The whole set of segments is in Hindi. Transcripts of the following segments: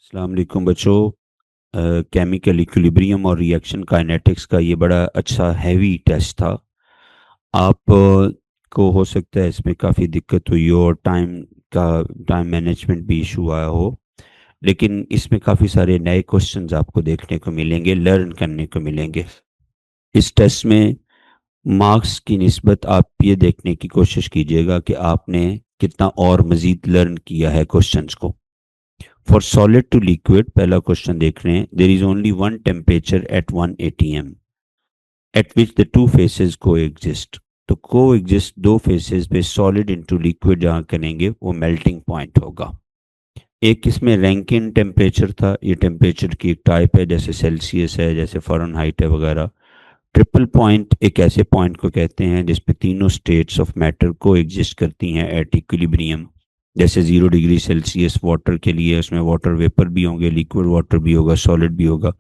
अस्सलाम वालेकुम बच्चों। केमिकल इक्विलिब्रियम और रिएक्शन काइनेटिक्स का ये बड़ा अच्छा हैवी टेस्ट था। आप को हो सकता है इसमें काफ़ी दिक्कत हुई हो और टाइम मैनेजमेंट भी इशू आया हो, लेकिन इसमें काफ़ी सारे नए क्वेश्चंस आपको देखने को मिलेंगे, लर्न करने को मिलेंगे। इस टेस्ट में मार्क्स की निस्बत आप ये देखने की कोशिश कीजिएगा कि आपने कितना और मज़ीद लर्न किया है क्वेश्चंस को। फॉर सॉलिड टू लिक्विड पहला क्वेश्चन देख रहे हैं। There is only one temperature at 1 atm eight which the two faces को एग्जिस्ट। तो को एग्जिस्ट दो फेसेस पे सॉलिड इंटू लिक्विड जहाँ करेंगे वो मेल्टिंग पॉइंट होगा। एक इसमें रैंकिन टेम्परेचर था, ये टेम्परेचर की एक टाइप है, जैसे सेल्सियस है, जैसे फ़ारेनहाइट है वगैरह। ट्रिपल पॉइंट एक ऐसे पॉइंट को कहते हैं जिसपे तीनों स्टेट्स ऑफ मैटर को एग्जिस्ट करती हैं एट इक्विलिब्रियम। जैसे 0 डिग्री सेल्सियस वाटर के लिए, उसमें वाटर वेपर भी होंगे, लिक्विड वाटर भी होगा, सॉलिड भी होगा।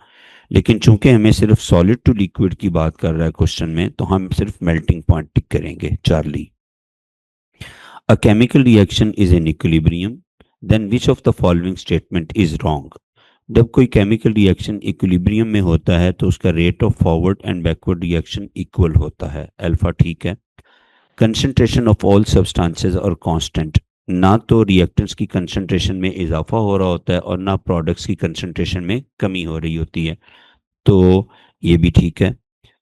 लेकिन चूंकि हमें सिर्फ सॉलिड टू लिक्विड की बात कर रहा है क्वेश्चन में, तो हम सिर्फ मेल्टिंग पॉइंट टिक करेंगे। Charlie, a chemical reaction is in equilibrium, then which of the following statement is wrong. जब कोई केमिकल रिएक्शन इक्विलिब्रियम में होता है तो उसका rate of forward and backward reaction equal होता है, अल्फा ठीक है। कंसंट्रेशन ऑफ ऑल सब्सटेंसेस और कांस्टेंट, ना तो रिएक्टेंट्स की कंसंट्रेशन में इजाफा हो रहा होता है और ना प्रोडक्ट्स की कंसंट्रेशन में कमी हो रही होती है, तो ये भी ठीक है।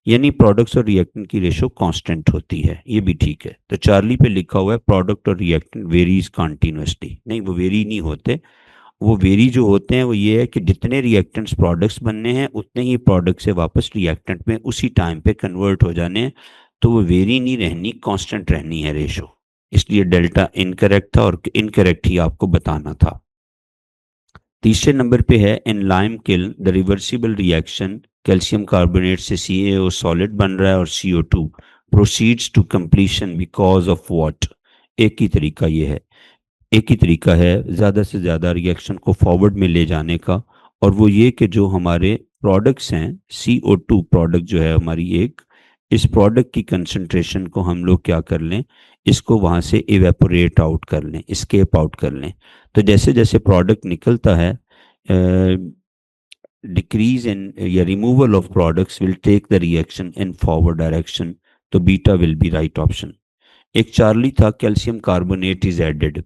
यानी प्रोडक्ट्स और रिएक्टेंट की रेशो कांस्टेंट होती है, ये भी ठीक है। तो चार्ली पे लिखा हुआ है प्रोडक्ट और रिएक्टेंट वेरीज कॉन्टिन्यूसली, नहीं वो वेरी नहीं होते। वो वेरी जो होते हैं वो ये है कि जितने रिएक्टेंट्स प्रोडक्ट्स बनने हैं उतने ही प्रोडक्ट से वापस रिएक्टेंट में उसी टाइम पे कन्वर्ट हो जाने हैं। तो वो वेरी नहीं रहनी, कांस्टेंट रहनी है रेशो। इसलिए डेल्टा इनकरेक्ट था और इनकरेक्ट ही आपको बताना था। तीसरे नंबर पे है in lime kiln the reversible reaction calcium carbonate से CaO सॉलिड बन रहा है और CO2 proceeds to completion because of what. एक ही तरीका ये है, एक ही तरीका है ज़्यादा से ज़्यादा रिएक्शन को फॉरवर्ड में ले जाने का, और वो ये कि जो हमारे प्रोडक्ट्स हैं, CO2 प्रोडक्ट जो है हमारी एक, इस प्रोडक्ट की कंसंट्रेशन को हम लोग क्या कर लें, इसको वहाँ से इवेपोरेट आउट कर लें, स्केप आउट कर लें। तो जैसे जैसे प्रोडक्ट निकलता है, डिक्रीज इन या removal of products will take the reaction in forward direction, तो beta will be right option. एक चार्ली था कैल्शियम कार्बोनेट इज एडेड।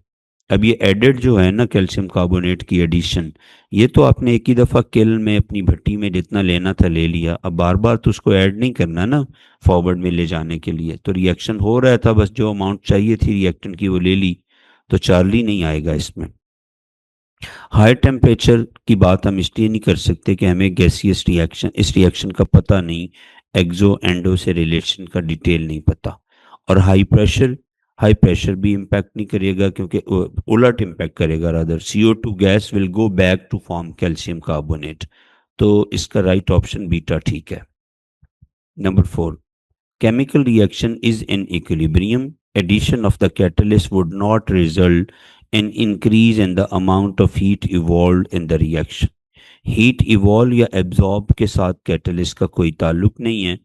अब ये एडेड जो है ना, कैल्शियम कार्बोनेट की एडिशन, ये तो आपने एक ही दफ़ा किल्न में अपनी भट्टी में जितना लेना था ले लिया, अब बार बार तो उसको ऐड नहीं करना ना फॉरवर्ड में ले जाने के लिए। तो रिएक्शन हो रहा था, बस जो अमाउंट चाहिए थी रिएक्टेंट की वो ले ली, तो चार्ली नहीं आएगा इसमें। हाई टेम्परेचर की बात हम इसलिए नहीं कर सकते कि हमें गैसियस रिएक्शन, इस रिएक्शन का पता नहीं, एक्सो एंडो से रिलेशन का डिटेल नहीं पता। और हाई प्रेशर भी इम्पैक्ट नहीं करेगा, क्योंकि उलट इम्पैक्ट करेगा, rather CO2 gas will go back to form calcium carbonate. तो इसका राइट ऑप्शन बीटा ठीक है। Number 4, chemical reaction is in equilibrium. Addition of the catalyst would not result in increase in the amount of heat evolved in the reaction. Heat evolve या एब्जॉर्ब के साथ कैटलिस्ट का कोई ताल्लुक नहीं है,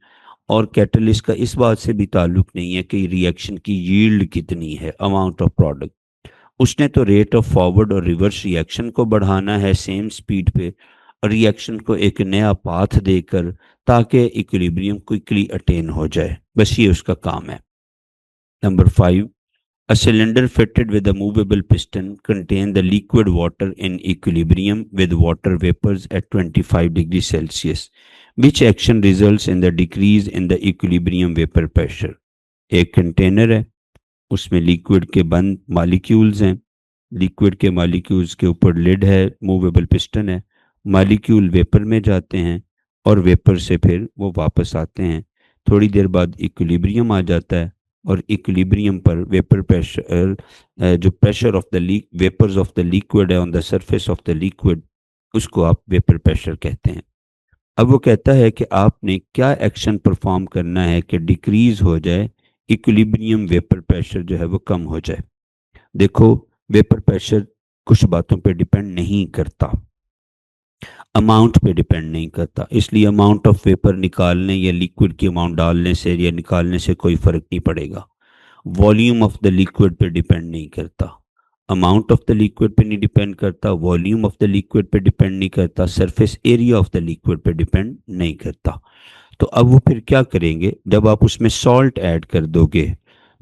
और कैटलिस्ट का इस बात से भी ताल्लुक नहीं है कि रिएक्शन की यील्ड कितनी है, अमाउंट ऑफ प्रोडक्ट। उसने तो रेट ऑफ फॉरवर्ड और रिवर्स रिएक्शन को बढ़ाना है सेम स्पीड पे, और रिएक्शन को एक नया पाथ देकर, ताकि इक्विलिब्रियम क्विकली अटेन हो जाए, बस ये उसका काम है। Number 5, a cylinder fitted with a movable piston contain the liquid water in equilibrium with water vapors at 25 degrees Celsius. Which action results in the decrease in the equilibrium vapor pressure? एक कंटेनर है, उसमें लिक्विड के बंद मॉलिक्यूल्स हैं, लिक्विड के मॉलिक्यूल्स के ऊपर लिड है, मूवेबल पिस्टन है, मॉलिक्यूल वेपर में जाते हैं और वेपर से फिर वो वापस आते हैं। थोड़ी देर बाद इक्विलिब्रियम आ जाता है, और इक्विलिब्रियम पर वेपर प्रेशर, जो pressure of the vapours of the liquid है on the surface of the liquid, उसको आप वेपर प्रेशर कहते हैं। अब वो कहता है कि आपने क्या एक्शन परफॉर्म करना है कि डिक्रीज हो जाए इक्विलिब्रियम, वेपर प्रेशर जो है वो कम हो जाए। देखो, वेपर प्रेशर कुछ बातों पे डिपेंड नहीं करता, अमाउंट पे डिपेंड नहीं करता, इसलिए अमाउंट ऑफ वेपर निकालने या लिक्विड की अमाउंट डालने से या निकालने से कोई फर्क नहीं पड़ेगा। वॉल्यूम ऑफ द लिक्विड पे डिपेंड नहीं करता, अमाउंट ऑफ द लिक्विड पे नहीं डिपेंड करता, वॉल्यूम ऑफ द लिक्विड पे डिपेंड नहीं करता, surface area of the liquid पे डिपेंड नहीं करता। तो अब वो फिर क्या करेंगे, जब आप उसमें सॉल्ट ऐड कर दोगे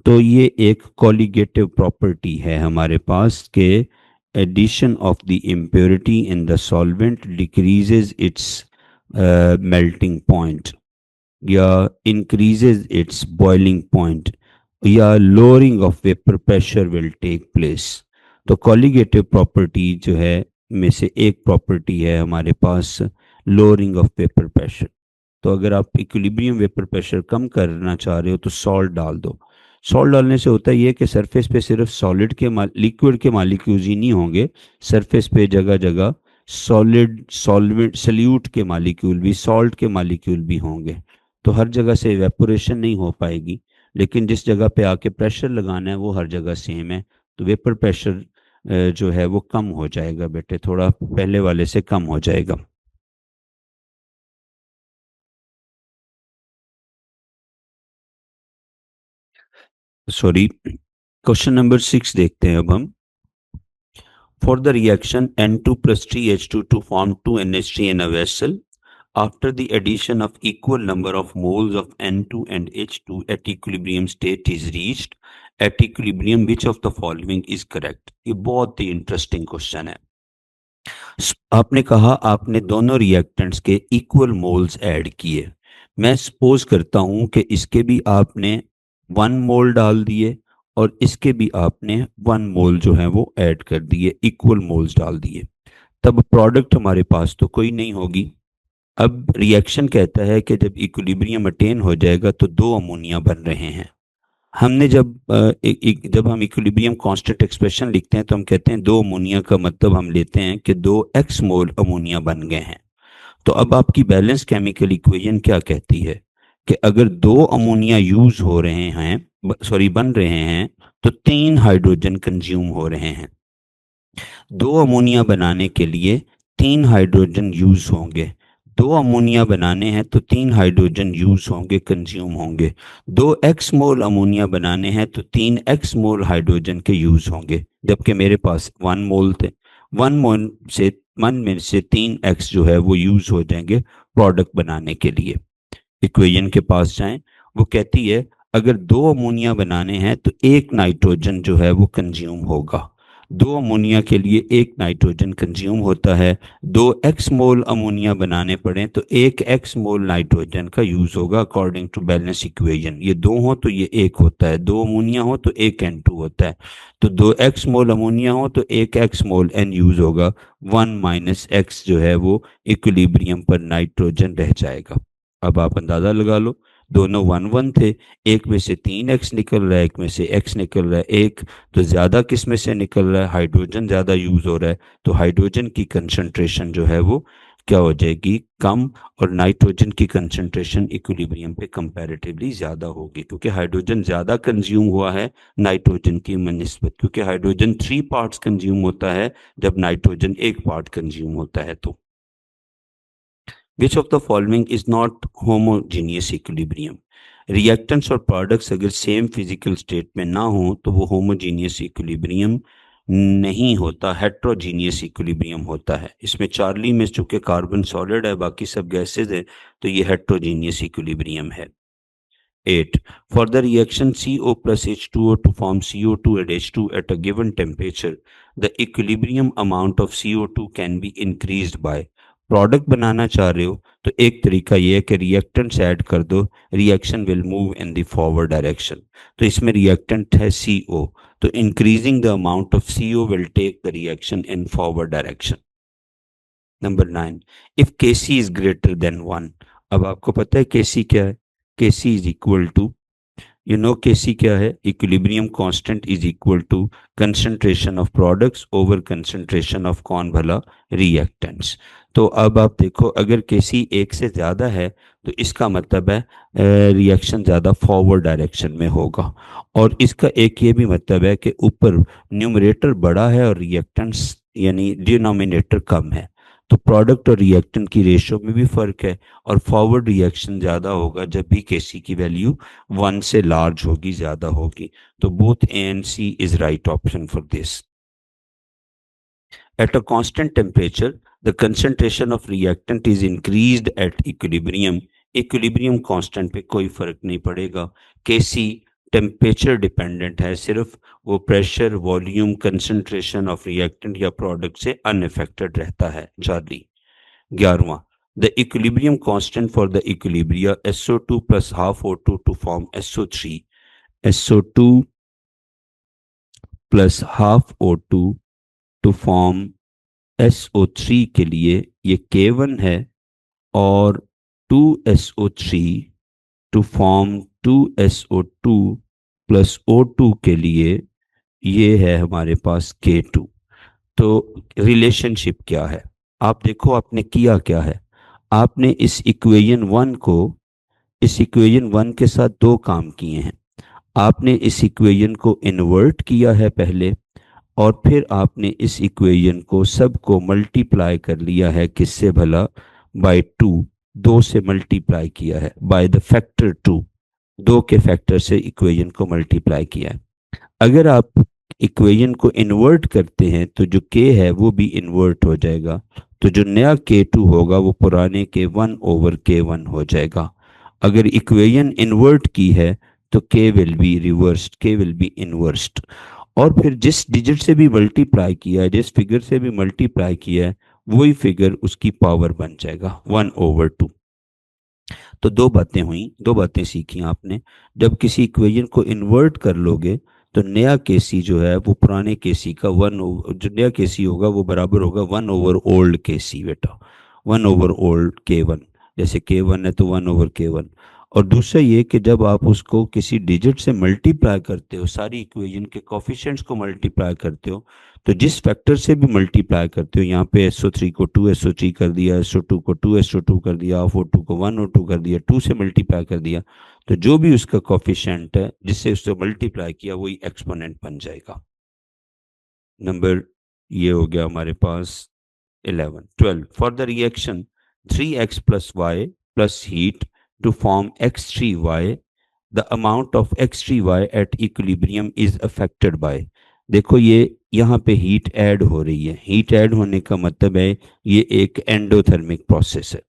तो ये एक कॉलिगेटिव प्रॉपर्टी है हमारे पास के addition of the impurity in the solvent decreases its melting point या इंक्रीजेज इट्स बॉइलिंग पॉइंट या lowering of vapour pressure will take place. तो कॉलिगेटिव प्रॉपर्टी जो है में से एक प्रॉपर्टी है हमारे पास लोअरिंग ऑफ वेपर प्रेशर। तो अगर आप इक्विलिब्रियम वेपर प्रेशर कम करना चाह रहे हो तो सॉल्ट डाल दो। सॉल्ट डालने से होता ये है कि सरफेस पे सिर्फ सॉलिड के लिक्विड के मालिक्यूल्स ही नहीं होंगे, सरफेस पे जगह जगह सॉलिड सॉल्वेंट सल्यूट के मालिक्यूल भी, सॉल्ट के मालिक्यूल भी होंगे। तो हर जगह से इवेपोरेशन नहीं हो पाएगी, लेकिन जिस जगह पे आके प्रेशर लगाना है वो हर जगह सेम है। तो वेपर प्रेशर जो है वो कम हो जाएगा बेटे, थोड़ा पहले वाले से कम हो जाएगा। सॉरी, क्वेश्चन नंबर 6 देखते हैं अब हम। For the reaction N2 plus 3H2 to form 2NH3 in a vessel, after the addition of equal number of moles of N2 and H2 at equilibrium state is reached, at equilibrium which of the following is correct? ये बहुत ही इंटरेस्टिंग क्वेश्चन है। आपने कहा आपने दोनों रिएक्टेंट्स के इक्वल मोल्स ऐड किए। मैं सपोज करता हूं कि इसके भी आपने 1 मोल डाल दिए और इसके भी आपने 1 मोल जो है वो ऐड कर दिए, इक्वल मोल्स डाल दिए। तब प्रोडक्ट हमारे पास तो कोई नहीं होगी। अब रिएक्शन कहता है कि जब इक्विलिब्रियम अटेन हो जाएगा तो 2 अमोनिया बन रहे हैं। हमने जब हम इक्विलिब्रियम कांस्टेंट एक्सप्रेशन लिखते हैं तो हम कहते हैं 2 अमोनिया का मतलब हम लेते हैं कि 2 x मोल अमोनिया बन गए हैं। तो अब आपकी बैलेंस केमिकल इक्वेशन क्या कहती है कि अगर 2 अमोनिया यूज हो रहे हैं, सॉरी बन रहे हैं, तो 3 हाइड्रोजन कंज्यूम हो रहे हैं। 2 अमोनिया बनाने के लिए 3 हाइड्रोजन यूज होंगे। 2 अमोनिया बनाने हैं तो 3 हाइड्रोजन यूज होंगे, कंज्यूम होंगे। 2 x मोल अमोनिया बनाने हैं तो 3 x मोल हाइड्रोजन के यूज होंगे, जबकि मेरे पास 1 मोल थे। 1 में से 3x जो है वो यूज हो जाएंगे प्रोडक्ट बनाने के लिए। इक्वेशन के पास जाएं, वो कहती है अगर 2 अमोनिया बनाने हैं तो 1 नाइट्रोजन जो है वो कंज्यूम होगा। 2 अमोनिया के लिए 1 नाइट्रोजन कंज्यूम होता है। 2 x मोल अमोनिया बनाने पड़े तो 1 x मोल नाइट्रोजन का यूज होगा अकॉर्डिंग टू बैलेंस इक्वेशन। ये 2 हो तो ये 1 होता है, 2 अमोनिया हो तो 1 N2 होता है। तो 2 x मोल अमोनिया हो तो 1 x मोल N यूज होगा। 1 - x जो है वो इक्विलिब्रियम पर नाइट्रोजन रह जाएगा। अब आप अंदाजा लगा लो, दोनों 1 1 थे, एक में से 3x निकल रहा है, एक में से x निकल रहा है। एक तो ज्यादा किस में से निकल रहा है, हाइड्रोजन ज्यादा यूज हो रहा है, तो हाइड्रोजन की कंसंट्रेशन जो है वो क्या हो जाएगी, कम। और नाइट्रोजन की कंसंट्रेशन इक्विलिब्रियम पे कंपैरेटिवली ज्यादा होगी, क्योंकि हाइड्रोजन ज्यादा कंज्यूम हुआ है नाइट्रोजन की निस्बत, क्योंकि हाइड्रोजन 3 पार्ट्स कंज्यूम होता है जब नाइट्रोजन 1 पार्ट कंज्यूम होता है। तो विच of the following is not homogeneous equilibrium? Reactants और प्रोडक्ट्स अगर सेम फिजिकल स्टेट में ना हो तो वो होमोजीनियस इक्विलिब्रियम नहीं होता, हेट्रोजीनियस इक्विलिब्रियम होता है। इसमें चार्ली में चूंकि कार्बन सॉलिड है, बाकी सब गैसेज है, तो ये हेट्रोजीनियस इक्विलिब्रियम है। 8. For the reaction CO plus H2O to form CO2 and H2 at a given temperature, the equilibrium amount of CO2 can be increased by। Product बनाना चाह रहे हो तो एक तरीका ये है कि रिएक्टेंट्स ऐड कर दो, reaction will move in the forward direction. तो इसमें रिएक्टेंट है CO, तो increasing the amount of CO will take the reaction in forward direction. Number 9, if Kc is greater than 1। अब आपको पता है Kc क्या है? Kc is equal to, you know Kc क्या है, equilibrium constant is equal to concentration of products over concentration of कौन भला, रिएक्टेंट्स। तो अब आप देखो अगर Kc 1 से ज़्यादा है तो इसका मतलब है रिएक्शन ज़्यादा फॉरवर्ड डायरेक्शन में होगा। और इसका एक ये भी मतलब है कि ऊपर न्यूमरेटर बड़ा है और रिएक्टेंट्स यानी डिनोमिनेटर कम है, तो प्रोडक्ट और रिएक्टेंट की रेशो में भी फर्क है। और फॉरवर्ड रिएक्शन ज़्यादा होगा जब भी Kc की वैल्यू 1 से लार्ज होगी, ज़्यादा होगी। तो both A and C is right option for this. At a constant temperature, the concentration of reactant is increased at equilibrium. Equilibrium constant पे कोई फर्क नहीं पड़ेगा. Kc टेम्परेचर डिपेंडेंट है, सिर्फ वो pressure, volume, concentration of reactant या प्रोडक्ट से अनअफेक्टेड रहता है. चार्ली. 11वां, the equilibrium constant for the equilibria SO2 plus half O2 to form SO3. SO2 plus half O2 to form SO3 के लिए ये K1 है और 2SO3 to form 2SO2 plus O2 के लिए ये है हमारे पास K2. तो रिलेशनशिप क्या है? आप देखो आपने किया क्या है. आपने इस इक्वेशन 1 को, इस इक्वेशन 1 के साथ दो काम किए हैं. आपने इस इक्वेशन को इन्वर्ट किया है पहले, और फिर आपने इस इक्वेशन को सबको मल्टीप्लाई कर लिया है. किससे भला? बाय 2. 2 से मल्टीप्लाई किया है बाय द फैक्टर 2. 2 के फैक्टर से इक्वेशन को मल्टीप्लाई किया है. अगर आप इक्वेशन को इन्वर्ट करते हैं तो जो k है वो भी इन्वर्ट हो जाएगा. तो जो नया K2 होगा वो पुराने के 1 ओवर K1 हो जाएगा. अगर इक्वेशन इन्वर्ट की है तो k will be reversed, k will be inversed. और फिर जिस डिजिट से भी मल्टीप्लाई किया है, जिस फिगर से भी मल्टीप्लाई किया है, वही फिगर उसकी पावर बन जाएगा 1/2. तो दो बातें हुई, दो बातें सीखी आपने. जब किसी इक्वेशन को इन्वर्ट कर लोगे तो नया केसी जो है वो पुराने केसी का जो नया केसी होगा वो बराबर होगा 1 ओवर ओल्ड केसी. बेटा 1 ओवर ओल्ड K1, जैसे K1 है तो 1 ओवर K1. और दूसरा ये कि जब आप उसको किसी डिजिट से मल्टीप्लाई करते हो, सारी इक्वेशन के कोफिशिएंट्स को मल्टीप्लाई करते हो, तो जिस फैक्टर से भी मल्टीप्लाई करते हो, यहाँ पे SO3 को 2SO3 कर दिया, SO2 को 2SO2 कर दिया, O2 को 1O2 कर दिया, 2 से मल्टीप्लाई कर दिया, तो जो भी उसका कोफिशिएंट है जिससे उससे मल्टीप्लाई किया वही एक्सपोनेंट बन जाएगा. नंबर ये हो गया हमारे पास 11. 12. For the reaction 3x plus y plus heat to form x3y, the amount of x3y at equilibrium is affected by. देखो ये यहाँ पे हीट ऐड हो रही है. हीट ऐड होने का मतलब है ये एक एंडोथर्मिक प्रोसेस है.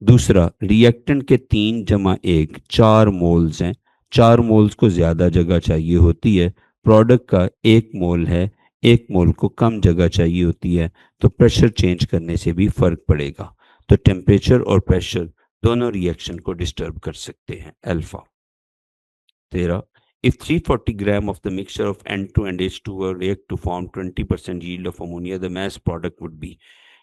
दूसरा, रिएक्टेंट के 3 जमा 1 4 मोल्स हैं. 4 मोल्स को ज़्यादा जगह चाहिए होती है. प्रोडक्ट का 1 मोल है, 1 मोल को कम जगह चाहिए होती है. तो प्रेशर चेंज करने से भी फर्क पड़ेगा. तो टेम्परेचर और प्रेशर दोनों रिएक्शन को डिस्टर्ब कर सकते हैं. Alpha. 13. If 340 gram of the mixture of N2 and H2 react to form 20% yield of ammonia, the mass product would be.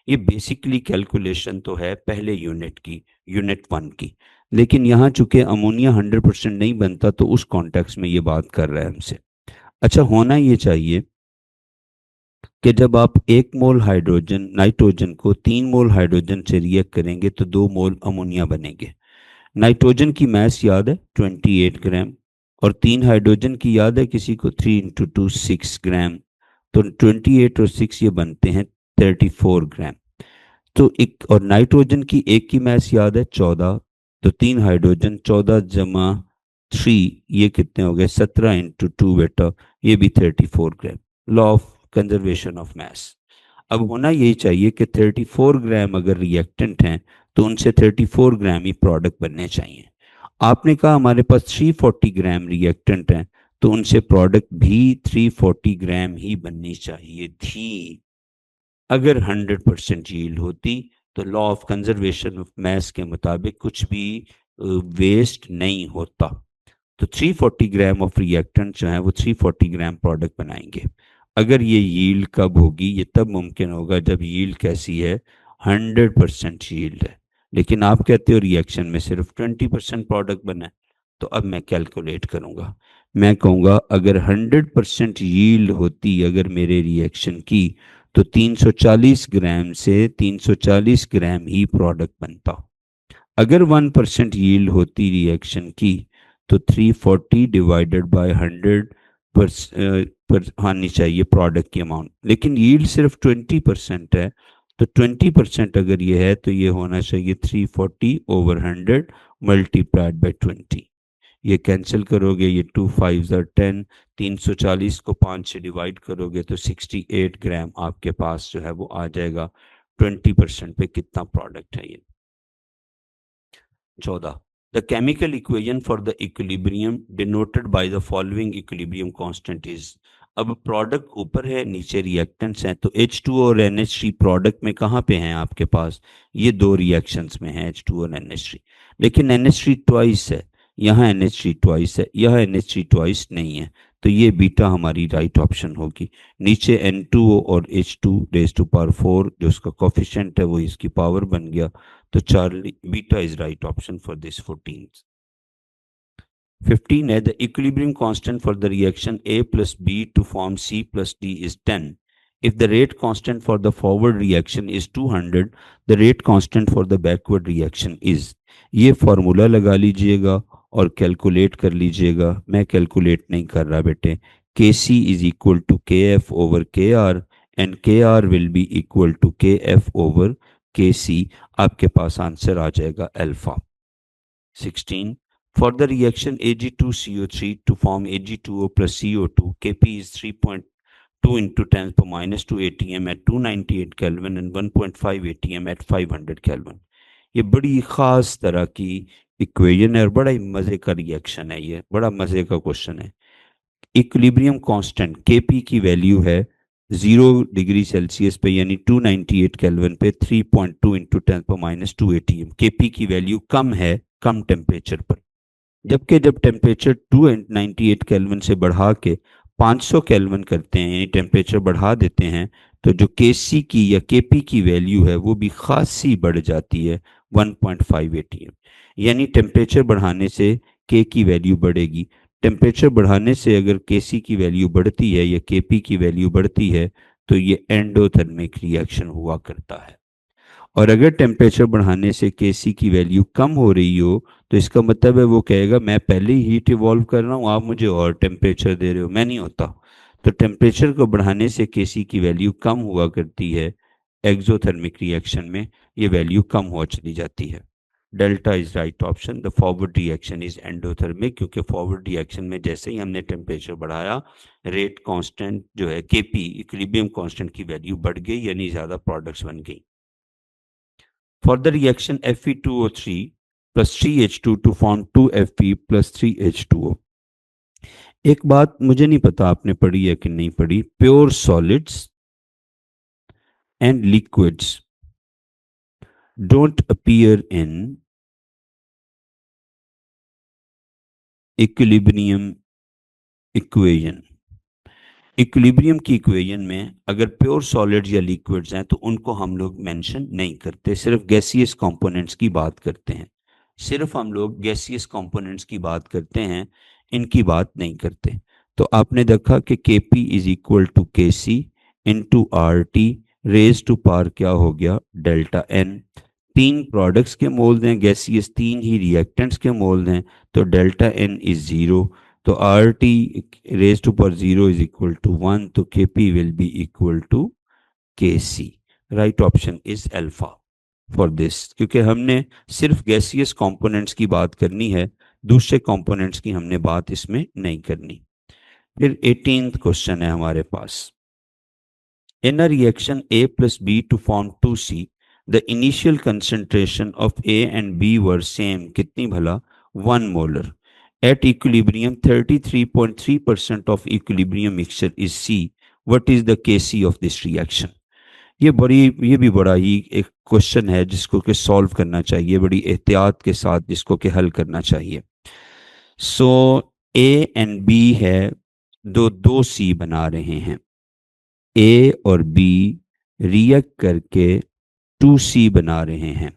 ये बेसिकली कैलकुलेशन तो है पहले यूनिट की, यूनिट 1 की, लेकिन यहाँ चूंकि अमोनिया 100% नहीं बनता तो उस कॉन्टेक्स्ट में ये बात कर रहा है हमसे. अच्छा, होना ये चाहिए कि जब आप 1 मोल हाइड्रोजन नाइट्रोजन को 3 मोल हाइड्रोजन से रिएक्ट करेंगे तो 2 मोल अमोनिया बनेंगे. नाइट्रोजन की मैस याद है 28 ग्राम, और 3 हाइड्रोजन की याद है किसी को? 3 × 2 6 ग्राम. तो 28 और 6 ये बनते हैं 34 ग्राम. तो एक और नाइट्रोजन की एक की मैस याद है 14, तो 3 हाइड्रोजन 14 जमा 3 ये कितने हो गए? 17 × 2 बेटा, ये भी 34 gram. Law of conservation of mass. अब होना यही चाहिए कि 34 ग्राम अगर रिएक्टेंट हैं तो उनसे 34 ग्राम ही प्रोडक्ट बनने चाहिए. आपने कहा हमारे पास 340 ग्राम रिएक्टेंट हैं तो उनसे प्रोडक्ट भी 340 ग्राम ही बननी चाहिए थी. अगर 100% यील्ड होती तो law of conservation of mess के मुताबिक कुछ भी वेस्ट नहीं होता. तो 340 ग्राम ऑफ रिएक्टेंट जो है वो 340 ग्राम प्रोडक्ट बनाएंगे. अगर ये यील्ड कब होगी? ये तब मुमकिन होगा जब यील्ड कैसी है? 100% यील्ड है. लेकिन आप कहते हो रिएक्शन में सिर्फ 20% प्रोडक्ट बना है. तो अब मैं कैलकुलेट करूंगा. मैं कहूँगा अगर 100% यील्ड होती अगर मेरे रिएक्शन की, तो 340 ग्राम से 340 ग्राम ही प्रोडक्ट बनता. अगर 1% यील्ड होती रिएक्शन की तो 340 डिवाइडेड बाय 100 पर आनी चाहिए प्रोडक्ट की अमाउंट. लेकिन यील्ड सिर्फ 20% है, तो 20% अगर ये है तो ये होना चाहिए 340 ओवर 100 मल्टीप्लाइड बाय 20. ये कैंसिल करोगे, ये 2 5 10, 340 को 5 से डिवाइड करोगे तो 68 ग्राम आपके पास जो है वो आ जाएगा। 20% पे कितना प्रोडक्ट है ये। 14, the chemical equation for the equilibrium denoted by the following equilibrium constant is. अब प्रोडक्ट ऊपर है, नीचे रिएक्टेंट्स हैं, तो H2O और NH3 प्रोडक्ट में कहाँ पे हैं आपके पास, ये दो रिएक्शंस में है H2O और NH3, लेकिन NH3 ट्वाइस है, यहाँ NH3 ट्वाइस है, यहाँ NH3 ट्वाइस नहीं है, तो ये बीटा हमारी राइट ऑप्शन होगी। नीचे N2O और H2 रेज टू पावर 4 जो उसका कोफिशिएंट है वो इसकी पावर बन गया, तो Charlie beta is right option for this 14। 15 है the equilibrium constant for the reaction A plus B to form C plus D is 10. If the rate constant for the forward reaction is 200, the rate constant for the backward reaction is। ये फॉर्मूला लगा लीजिएगा और कैलकुलेट कर लीजिएगा, मैं कैलकुलेट नहीं कर रहा बेटे। Kc is equal to Kf over Kr and Kr will be equal to Kf over Kc। आपके पास आंसर आ जाएगा alpha. 16, for the reaction Ag2CO3 to form Ag2O plus CO2, Kp is 3.2 into 10 to minus 2 atm at 298 Kelvin and 1.5 atm at 500 Kelvin। ये बड़ी ख़ास तरह की इक्वेशन है और बड़ा ही मज़े का रिएक्शन है, ये बड़ा मज़े का क्वेश्चन है। इक्विलिब्रियम कांस्टेंट Kp की वैल्यू है 0 डिग्री सेल्सियस पे यानी 298 केल्विन पे 3.2 इंटू 10 पर माइनस 2 एटीएम। Kp की वैल्यू कम है कम टेम्परेचर पर, जबकि जब टेम्परेचर 298 केल्विन से बढ़ा के 500 केल्विन करते हैं यानी टेम्परेचर बढ़ा देते हैं, तो जो Kc की या Kp की वैल्यू है वो भी खासी बढ़ जाती है 1.5 एटीएम। यानी टेम्परेचर बढ़ाने से K की वैल्यू बढ़ेगी, टेम्परेचर बढ़ाने से अगर Kc की वैल्यू बढ़ती है या Kp की वैल्यू बढ़ती है तो ये एंडोथर्मिक रिएक्शन हुआ करता है। और अगर टेम्परेचर बढ़ाने से Kc की वैल्यू कम हो रही हो तो इसका मतलब है वो कहेगा मैं पहले ही हीट इवॉल्व कर रहा हूँ, आप मुझे और टेम्परेचर दे रहे हो, मैं नहीं होता। तो टेम्परेचर को बढ़ाने से Kc की वैल्यू कम हुआ करती है, एक्सोथर्मिक रिएक्शन में ये वैल्यू कम हो चली जाती है। Delta is right option, the forward reaction is endothermic, क्योंकि फॉरवर्ड रिएक्शन में जैसे ही हमने टेम्परेचर बढ़ाया रेट कांस्टेंट जो है Kp इक्विलिब्रियम कांस्टेंट की वैल्यू बढ़ गई यानी ज़्यादा प्रोडक्ट्स बन गई। For the reaction Fe2O3 plus 3H2 to form 2Fe plus 3H2O। एक बात मुझे नहीं पता आपने पढ़ी है कि नहीं पढ़ी, pure solids and liquids don't appear in equilibrium equation। Equilibrium की इक्वेशन में अगर प्योर सॉलिड्स या लिक्विड्स हैं तो उनको हम लोग मेंशन नहीं करते, सिर्फ गैसियस कंपोनेंट्स की बात करते हैं, सिर्फ हम लोग गैसियस कंपोनेंट्स की बात करते हैं, इनकी बात नहीं करते। तो आपने देखा कि Kp is equal to Kc into RT raise to power क्या हो गया डेल्टा N। तीन प्रोडक्ट्स के मोल्स हैं गैसियस, तीन ही रिएक्टेंट्स के मोल्स हैं, तो डेल्टा N इज 0, तो RT raise to power 0 is equal to 1, तो Kp will be equal to Kc। Right option is alpha for this, क्योंकि हमने सिर्फ गैसियस कंपोनेंट्स की बात करनी है, दूसरे कंपोनेंट्स की हमने बात इसमें नहीं करनी। फिर 18th क्वेश्चन है हमारे पास, in a reaction A plus B to form 2C, the initial concentration of A and B were same, कितनी भला 1 molar। At equilibrium 33.3% of equilibrium mixture is C, what is the Kc of this reaction। ये भी बड़ा ही एक क्वेश्चन है जिसको कि सॉल्व करना चाहिए, बड़ी एहतियात के साथ जिसको कि हल करना चाहिए। सो A एंड B है, दो C बना रहे हैं, A और B रिएक्ट करके 2C बना रहे हैं।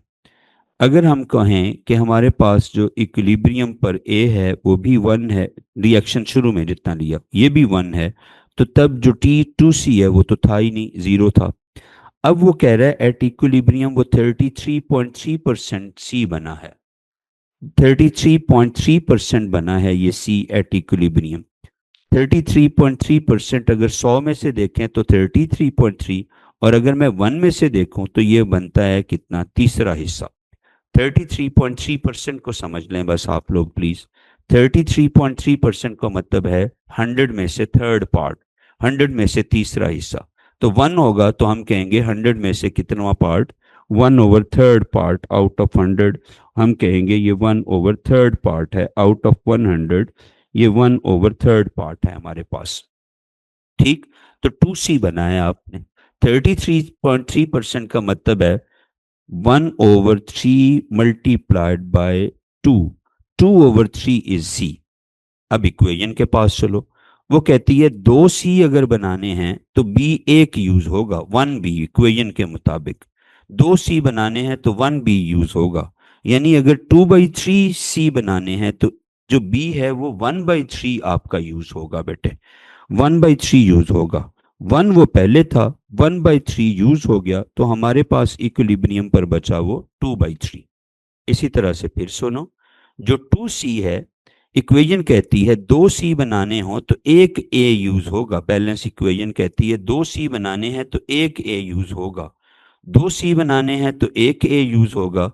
अगर हम कहें कि हमारे पास जो इक्विलिब्रियम पर A है वो भी 1 है, रिएक्शन शुरू में जितना लिया ये भी 1 है, तो तब जो T2C है वो तो था ही नहीं, 0 था। अब वो कह रहा है एट इक्विलिब्रियम वो 33.3% C बना है, 33.3% बना है ये C एट इक्विलिब्रियम। 33.3% अगर 100 में से देखें तो 33.3, और अगर मैं 1 में से देखूं तो ये बनता है कितना, तीसरा हिस्सा। 33.3% को समझ लें बस आप लोग प्लीज, 33.3% का मतलब है 100 में से थर्ड पार्ट, 100 में से तीसरा हिस्सा। तो 1 होगा तो हम कहेंगे 100 में से कितनवा पार्ट, 1/3 पार्ट आउट ऑफ 100। हम कहेंगे ये 1/3 पार्ट है आउट ऑफ 100, ये 1/3 पार्ट है हमारे पास। ठीक, तो 2C बनाया आपने। 33.3% का मतलब है 1/3 मल्टीप्लाइड बाय 2, 2/3 इज C। अब इक्वेशन के पास चलो, वो कहती है 2C अगर बनाने हैं तो B एक यूज होगा, 1B इक्वेशन के मुताबिक। 2C बनाने हैं तो 1B यूज होगा, यानी अगर 2/3C बनाने हैं तो जो B है वो 1/3 आपका यूज होगा बेटे, 1/3 यूज होगा। 1 वो पहले था, 1/3 यूज हो गया तो हमारे पास इक्विलिब्रियम पर बचा वो 2/3। इसी तरह से फिर सुनो, जो 2C है, इक्वेशन कहती है 2C बनाने हो तो एक A यूज होगा। बैलेंस इक्वेशन कहती है 2C बनाने हैं तो एक A यूज होगा, 2C बनाने हैं तो एक A यूज होगा।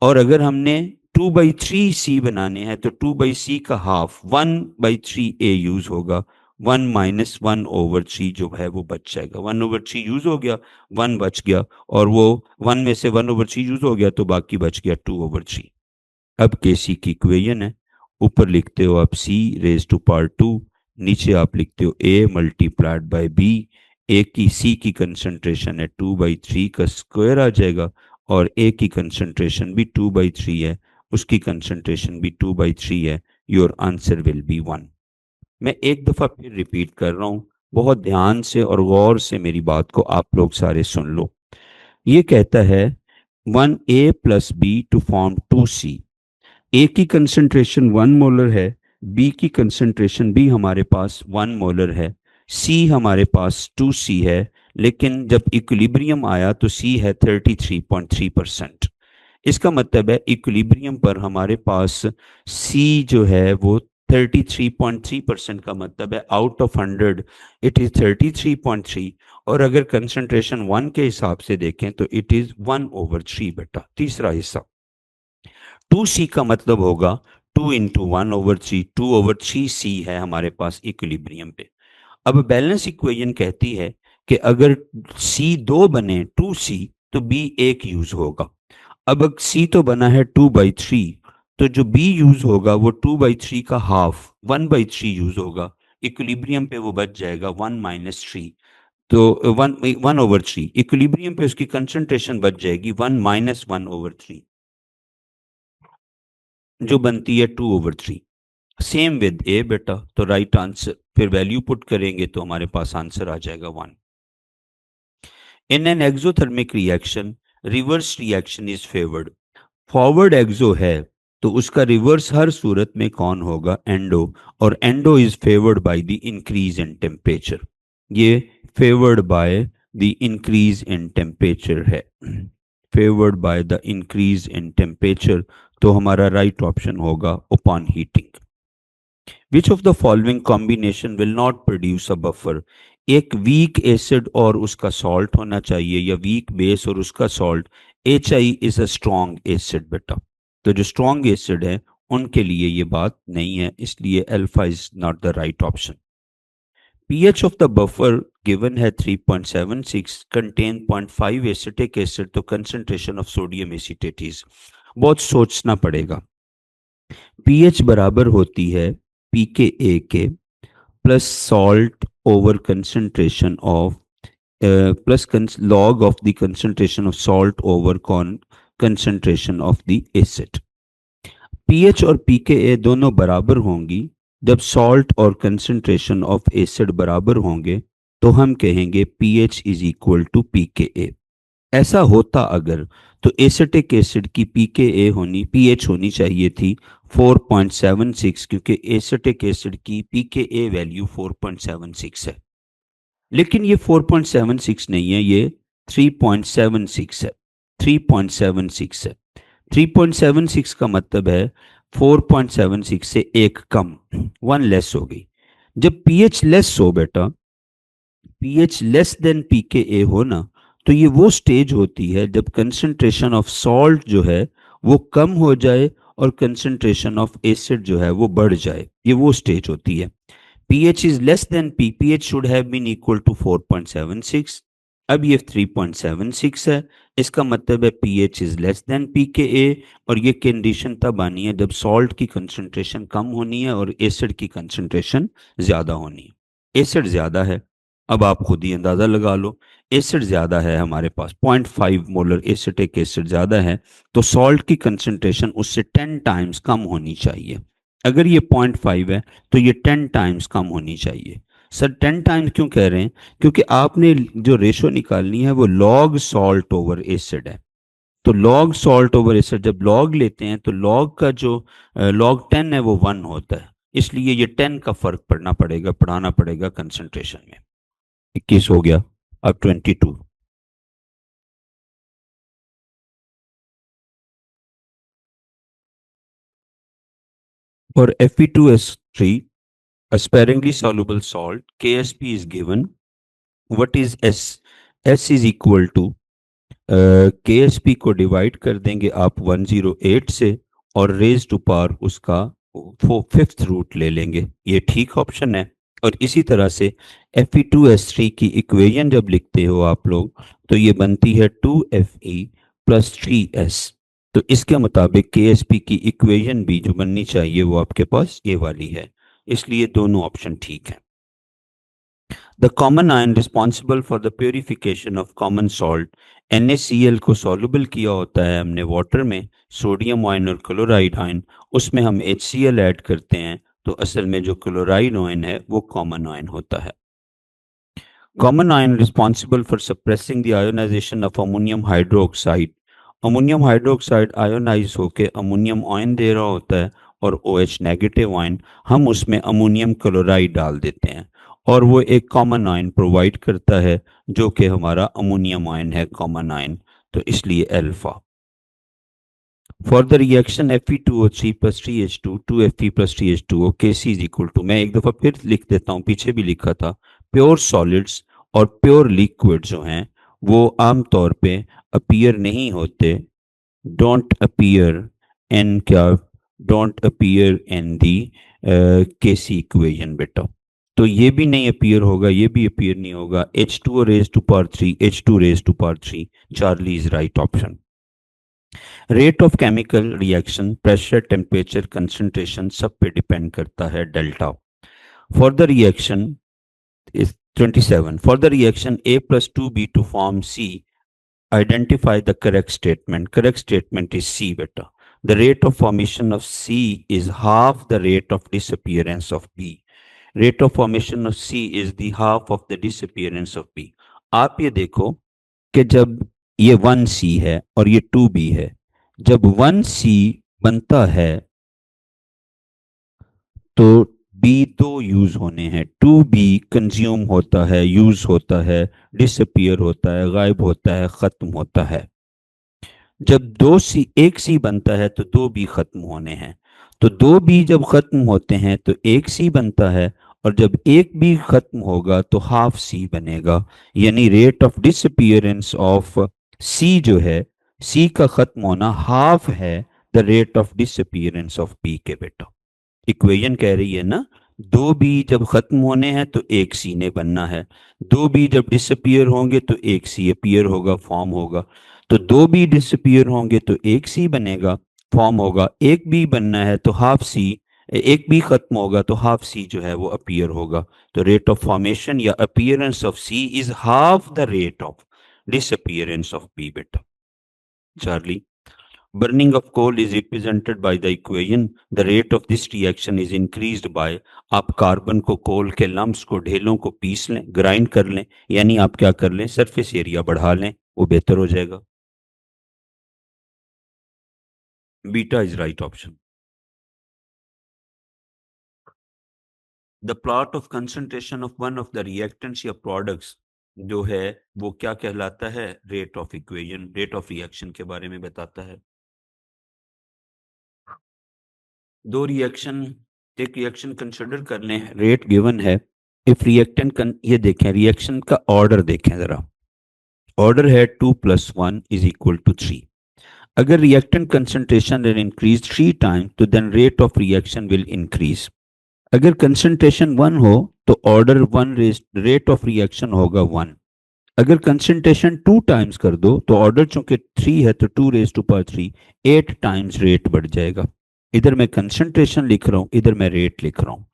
और अगर हमने 2/3C बनाने हैं तो 2/C का हाफ 1/3 A यूज होगा, 1 - 1/3 जो है वो बच जाएगा। 1/3 यूज हो गया, 1 बच गया, और वो 1 में से 1/3 यूज हो गया तो बाकी बच गया 2/3। अब केसी की इक्वेशन है, ऊपर लिखते हो आप C⁻², नीचे आप लिखते हो A मल्टीप्लाइड बाय B। ए की C की कंसंट्रेशन है 2/3 का स्क्वायर आ जाएगा, और A की कंसंट्रेशन भी 2/3 है, उसकी कंसंट्रेशन भी 2/3 है। Your answer will be 1। मैं एक दफा फिर रिपीट कर रहा हूं, बहुत ध्यान से और गौर से मेरी बात को आप लोग सारे सुन लो। ये कहता है 1A + B to form 2C। ए की कंसंट्रेशन 1 मोलर है, बी की कंसंट्रेशन भी हमारे पास 1 मोलर है, सी हमारे पास 2C है, लेकिन जब इक्विलिब्रियम आया तो सी है 33.3%। इसका मतलब है इक्विलिब्रियम पर हमारे पास सी जो है वो 33.3% का मतलब है आउट ऑफ 100 इट इज 33.3। और अगर कंसंट्रेशन 1 के हिसाब से देखें तो इट इज 1/3 बेटा, तीसरा हिस्सा। 2C का मतलब होगा 2 × 1/3, 2/3C है हमारे पास इक्विलिब्रियम पे। अब बैलेंस इक्वेशन कहती है कि अगर C 2 बने 2C तो B एक यूज होगा। अब C तो बना है 2/3, तो जो B यूज होगा वो 2/3 का हाफ 1/3 यूज होगा। इक्विलिब्रियम पे वो बच जाएगा 1 - 3, तो 1/3 इक्विलिब्रियम पे उसकी कंसंट्रेशन बच जाएगी 1 - 1/3, जो बनती है 2/3। सेम विद ए बेटा, तो राइट आंसर फिर वैल्यू पुट करेंगे तो हमारे पास आंसर आ जाएगा 1। In an exothermic reaction reverse reaction is favoured. Forward exo है तो उसका रिवर्स हर सूरत में कौन होगा, एंडो। और endo is favoured by the increase in temperature. ये favoured by the increase in temperature है, favoured by the increase in temperature, तो हमारा राइट ऑप्शन होगा upon heating. Which of the following combination will not produce a buffer. एक वीक एसिड और उसका सॉल्ट होना चाहिए, या वीक बेस और उसका salt. HI is a strong acid बेटा, तो जो स्ट्रॉन्ग एसिड है उनके लिए ये बात नहीं है, इसलिए alpha is not the right option. pH of the buffer given है 3.76, कंटेन 0.5 एसिटिक एसिड, तो कंसंट्रेशन ऑफ सोडियम एसीटेट। बहुत सोचना पड़ेगा। pH बराबर होती है pKa के plus salt over concentration of plus log of the concentration of salt over concentration of the acid. pH और pKa दोनों बराबर होंगी। जब सॉल्ट और कंसंट्रेशन ऑफ एसिड बराबर होंगे तो हम कहेंगे pH is equal to pKa। ऐसा होता अगर, तो एसिटिक एसिड की pH होनी चाहिए थी 4.76, क्योंकि एसिटिक एसिड की pKa वैल्यू 4.76 है, लेकिन ये 4.76 नहीं है, ये 3.76 है, 3.76 है। 3.76 का मतलब है 4.76 से एक कम, 1 लेस हो गई। जब pH लेस हो बेटा, pH लेस देन pKa हो ना, तो ये वो स्टेज होती है जब कंसंट्रेशन ऑफ सॉल्ट जो है वो कम हो जाए और कंसंट्रेशन ऑफ एसिड जो है वो बढ़ जाए, ये वो स्टेज होती है। pH is less than P, pH should have been equal to 4.76। अब ये 3.76 है, इसका मतलब है pH is less than pKa। और ये कंडीशन तब आनी है जब सॉल्ट की कंसंट्रेशन कम होनी है और एसिड की कंसंट्रेशन ज़्यादा होनी है। एसिड ज़्यादा है, अब आप खुद ही अंदाज़ा लगा लो। एसिड ज़्यादा है हमारे पास, 0.5 मोलर एसिटिक एसिड ज़्यादा है, तो सॉल्ट की कंसंट्रेशन उससे 10 टाइम्स कम होनी चाहिए। अगर ये 0.5 है तो ये 10 टाइम्स कम होनी चाहिए। सर 10 टाइम्स क्यों कह रहे हैं? क्योंकि आपने जो रेशो निकालनी है वो लॉग सॉल्ट ओवर एसिड है। तो लॉग सॉल्ट ओवर एसिड जब लॉग लेते हैं तो लॉग का जो लॉग 10 है वो 1 होता है, इसलिए ये 10 का फर्क पढ़ाना पड़ेगा कंसंट्रेशन में। 21 हो गया, अब 22। For Fe2S3, a sparingly soluble salt, KSP is given. What is S? S is equal to के एस पी को डिवाइड कर देंगे आप 108 से, और रेज टू पावर उसका फिफ्थ रूट ले लेंगे, ये ठीक ऑप्शन है। और इसी तरह से Fe2S3 की इक्वेशन जब लिखते हो आप लोग तो ये बनती है 2Fe प्लस 3S। तो इसके मुताबिक के एस पी की इक्वेशन भी जो बननी चाहिए वो आपके पास ये वाली है, इसलिए दोनों ऑप्शन ठीक है। The common ion responsible for the purification of common salt, NaCl को soluble किया होता है हमने वाटर में, सोडियम आयन और क्लोराइड आयन, उसमें हम HCl ऐड करते हैं, तो असल में जो क्लोराइड आयन है वो कॉमन आयन होता है। Common ion responsible for suppressing the ionization of ammonium hydroxide, ammonium hydroxide ionize होकर अमोनियम आयन दे रहा होता है, और OH नेगेटिव आयन हम उसमें अमोनियम क्लोराइड डाल देते हैं, और वो एक कॉमन आयन प्रोवाइड करता है जो कि हमारा अमोनियम आयन है, कॉमन आयन, तो इसलिए alpha. For the reaction Fe2O3 plus 3H2 2Fe plus 3H2O Kc is equal to, मैं एक दफ़ा फिर लिख देता हूँ, पीछे भी लिखा था, प्योर सॉलिड्स और प्योर लिक्विड जो हैं वो आमतौर पे अपीयर नहीं होते, डोंट अपीयर इन क्या, don't appear in the KC equation बेटा। तो ये भी नहीं अपीयर होगा, ये भी अपीयर नहीं होगा। H2O raise to power 3, H2 raise to power 3, Charlie is right option. Rate of chemical reaction, pressure, temperature, concentration सब पे डिपेंड करता है delta. For the reaction is 27. For the reaction A plus 2B to form C, identify the correct statement. Correct statement is C beta. The rate of formation of C is half the rate of disappearance of B. Rate of formation of C is the half of the disappearance of B. आप ये देखो कि जब ये 1C है और ये 2B है, जब 1C बनता है तो बी दो यूज होने हैं, 2B कंज्यूम होता है, यूज होता है, डिसअपियर होता है, गायब होता है, खत्म होता है। जब 2C 1C बनता है तो 2B खत्म होने हैं, तो 2B जब खत्म होते हैं तो 1C बनता है, और जब 1B खत्म होगा तो हाफ C बनेगा। यानी rate of disappearance of C जो है, C का खत्म होना हाफ है the rate of disappearance of B के बेटा। इक्वेशन कह रही है ना, 2B जब खत्म होने हैं तो 1C ने बनना है, 2B जब डिसअपियर होंगे तो 1C अपीयर होगा, फॉर्म होगा, तो 2B डिसअपियर होंगे तो 1C बनेगा, फॉर्म होगा, 1B बनना है तो हाफ C, 1B खत्म होगा तो हाफ C जो है वो अपीयर होगा। तो रेट ऑफ फॉर्मेशन या appearance of C is half the rate of disappearance of B बेटा। Charlie, burning of coal is represented by the equation. The rate of this reaction is increased by, आप कार्बन को, कोल के लम्ब्स को, ढेलों को पीस लें, ग्राइंड कर लें, यानी आप क्या कर लें, सरफेस एरिया बढ़ा लें, वो बेहतर हो जाएगा। Beta is right option. The plot of concentration of one of the reactants या प्रोडक्ट्स जो है वो क्या कहलाता है, rate of equation, rate of reaction के बारे में बताता है। दो रिएक्शन, एक रिएक्शन कंसिडर कर लें, रेट गिवन है, इफ रिएक्टेंट, ये देखें रिएक्शन का ऑर्डर देखें जरा, ऑर्डर है 2 + 1 = 3। अगर reactant concentration will increase 3 times तो then rate of reaction will increase. अगर कंसंट्रेशन 1 हो तो ऑर्डर 1 रेट ऑफ रिएक्शन होगा 1। अगर कंसंट्रेशन 2 टाइम्स कर दो तो ऑर्डर चूंकि 3 है तो 2 raise to power 3 8 times rate बढ़ जाएगा। इधर मैं कंसंट्रेशन लिख रहा हूं, इधर मैं रेट लिख रहा हूं।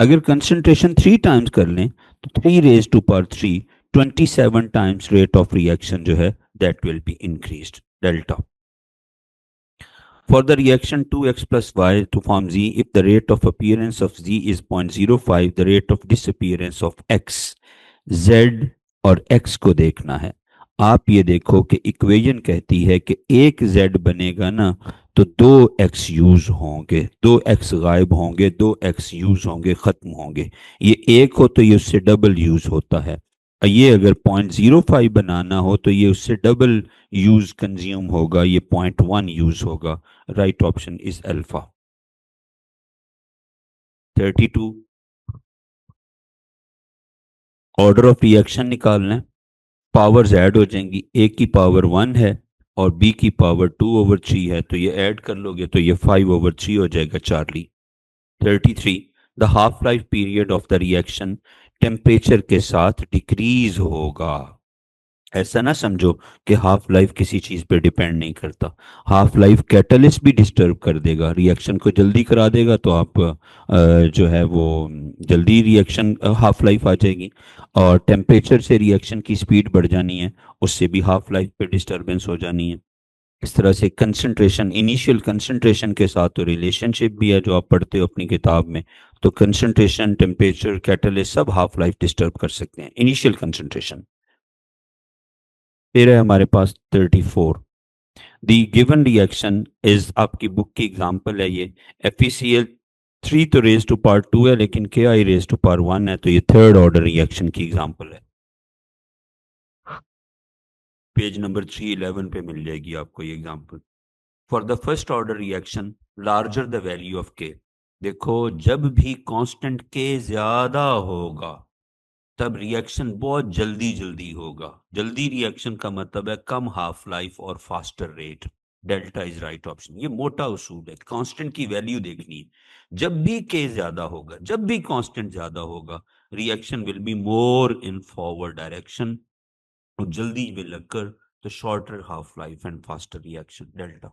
अगर कंसंट्रेशन 3 टाइम्स कर लें तो 3 raise to power 3 27 times rate of reaction जो है that will be increased delta. For the reaction 2x plus y to form z, if the rate of appearance of z is 0.05, the rate of disappearance of x, z और x को देखना है। आप ये देखो कि इक्वेशन कहती है कि एक z बनेगा ना तो 2x यूज होंगे, 2x गायब होंगे, 2x यूज होंगे, खत्म होंगे। ये एक हो तो ये उससे डबल यूज होता है। ये अगर 0.05 बनाना हो तो ये उससे डबल यूज कंज्यूम होगा, ये 0.1 यूज होगा। Right option is alpha. 32 order of reaction निकालना है। पावर्स ऐड हो जाएंगी, ए की पावर 1 है और बी की पावर 2/3 है, तो ये ऐड कर लोगे तो ये 5/3 हो जाएगा Charlie. 33 the half life period of the reaction temperature के साथ डिक्रीज होगा। ऐसा ना समझो कि हाफ लाइफ किसी चीज पे डिपेंड नहीं करता। हाफ लाइफ कैटलिस्ट भी डिस्टर्ब कर देगा, रिएक्शन को जल्दी करा देगा तो आप जो है वो जल्दी रिएक्शन हाफ लाइफ आ जाएगी। और टेम्परेचर से रिएक्शन की स्पीड बढ़ जानी है, उससे भी हाफ लाइफ पे डिस्टर्बेंस हो जानी है। इस तरह से कंसंट्रेशन, इनिशियल कंसंट्रेशन के साथ तो रिलेशनशिप भी है जो आप पढ़ते हो अपनी किताब में। तो कंसंट्रेशन, टेम्परेचर, कैटलिस्ट सब हाफ लाइफ डिस्टर्ब कर सकते हैं, इनिशियल कंसंट्रेशन। फिर है हमारे पास 34 दी गिवन रिएक्शन इज, आपकी बुक की एग्जांपल है ये। FeCl 3 तो रेज टू पावर 2 है लेकिन Ki रेज टू पावर 1 है, तो ये थर्ड ऑर्डर रिएक्शन की एग्जांपल है। पेज नंबर 311 पे मिल जाएगी आपको ये example. For the first order reaction larger the value of के। देखो जब भी कांस्टेंट के ज्यादा होगा तब रिएक्शन बहुत जल्दी जल्दी होगा। जल्दी रिएक्शन का मतलब है कम हाफ लाइफ और faster rate. Delta is right option. ये मोटा उसूल है, कांस्टेंट की वैल्यू देखनी है। जब भी के ज्यादा होगा, जब भी कांस्टेंट ज्यादा होगा, reaction will be more in forward direction, और जल्दी will occur the shorter half life and faster reaction. Delta.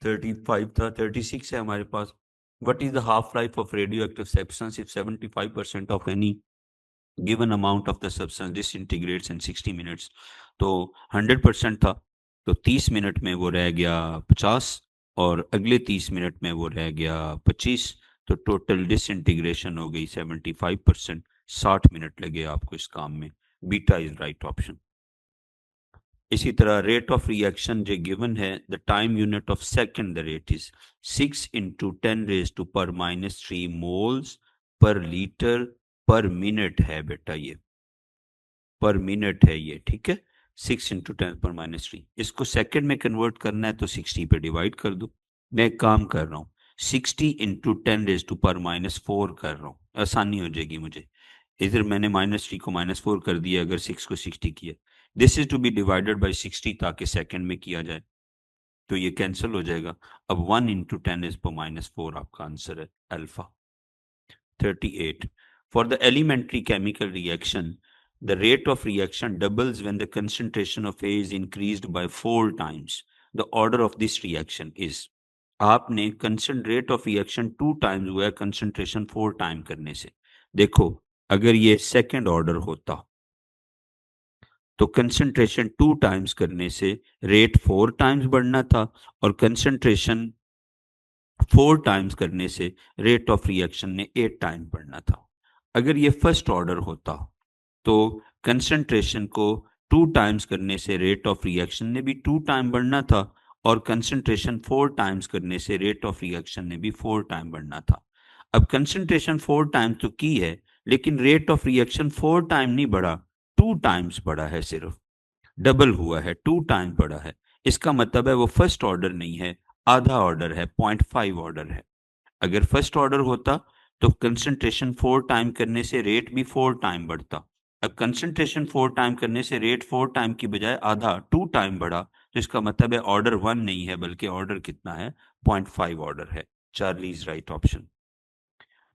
35 था, 36 है हमारे पास। What is the half-life of radioactive substance if 75% of any given amount of the substance disintegrates in 60 minutes? तो 100% था तो 30 मिनट में वो रह गया 50 और अगले 30 मिनट में वो रह गया 25, तो टोटल डिसइंटीग्रेशन हो गई 75%। 60 मिनट लगे आपको इस काम में। Beta is right option. इसी तरह रेट ऑफ रिएक्शन जो गिवन है, the time unit of second, the rate is 6 into 10 raise to पर -3 मोल्स पर लीटर पर मिनट है बेटा, ये पर मिनट है ये, ठीक है। 6 इंटू 10 पर -3, इसको सेकंड में कन्वर्ट करना है तो 60 पे डिवाइड कर दो। मैं एक काम कर रहा हूँ, 60 इंटू 10 रेज टू पर -4 कर रहा हूँ, आसानी हो जाएगी मुझे। इधर मैंने -3 को -4 कर दिया, अगर 6 को 60 किया। This is to be divided by 60 ताकि सेकंड में किया जाए, तो ये कैंसिल हो जाएगा। अब 1 इंटू 10 इज पर -4 आपका आंसर है alpha. 38 for the elementary chemical reaction the rate of reaction doubles when the concentration of A is increased by 4 times. The order of this reaction is, आपने रेट ऑफ रिएक्शन 2 टाइम्स हुआ है कंसंट्रेशन 4 टाइम करने से। देखो अगर ये सेकंड ऑर्डर होता तो कंसंट्रेशन 2 टाइम्स करने से रेट 4 टाइम्स बढ़ना था, और कंसंट्रेशन 4 टाइम्स करने से रेट ऑफ रिएक्शन ने 8 टाइम्स बढ़ना था। अगर ये फर्स्ट ऑर्डर होता तो कंसंट्रेशन को 2 टाइम्स करने से रेट ऑफ रिएक्शन ने भी 2 टाइम बढ़ना था, और कंसंट्रेशन 4 टाइम्स करने से रेट ऑफ रिएक्शन ने भी 4 टाइम बढ़ना था। अब कंसंट्रेशन 4 टाइम्स तो की है लेकिन रेट ऑफ रिएक्शन 4 टाइम नहीं बढ़ा, 2 टाइम्स बढ़ा है, सिर्फ डबल हुआ है, 2 टाइम्स बढ़ा है। इसका मतलब है वो फर्स्ट ऑर्डर नहीं है, आधा ऑर्डर है, 0.5 ऑर्डर है। अगर फर्स्ट ऑर्डर होता तो कंसंट्रेशन 4 टाइम करने से रेट भी 4 टाइम बढ़ता, अब कंसंट्रेशन 4 टाइम करने से रेट 4 टाइम की बजाय आधा 2 टाइम बढ़ा, तो इसका मतलब है ऑर्डर 1 नहीं है बल्कि ऑर्डर कितना है, 0.5 ऑर्डर है। Charlie is right option.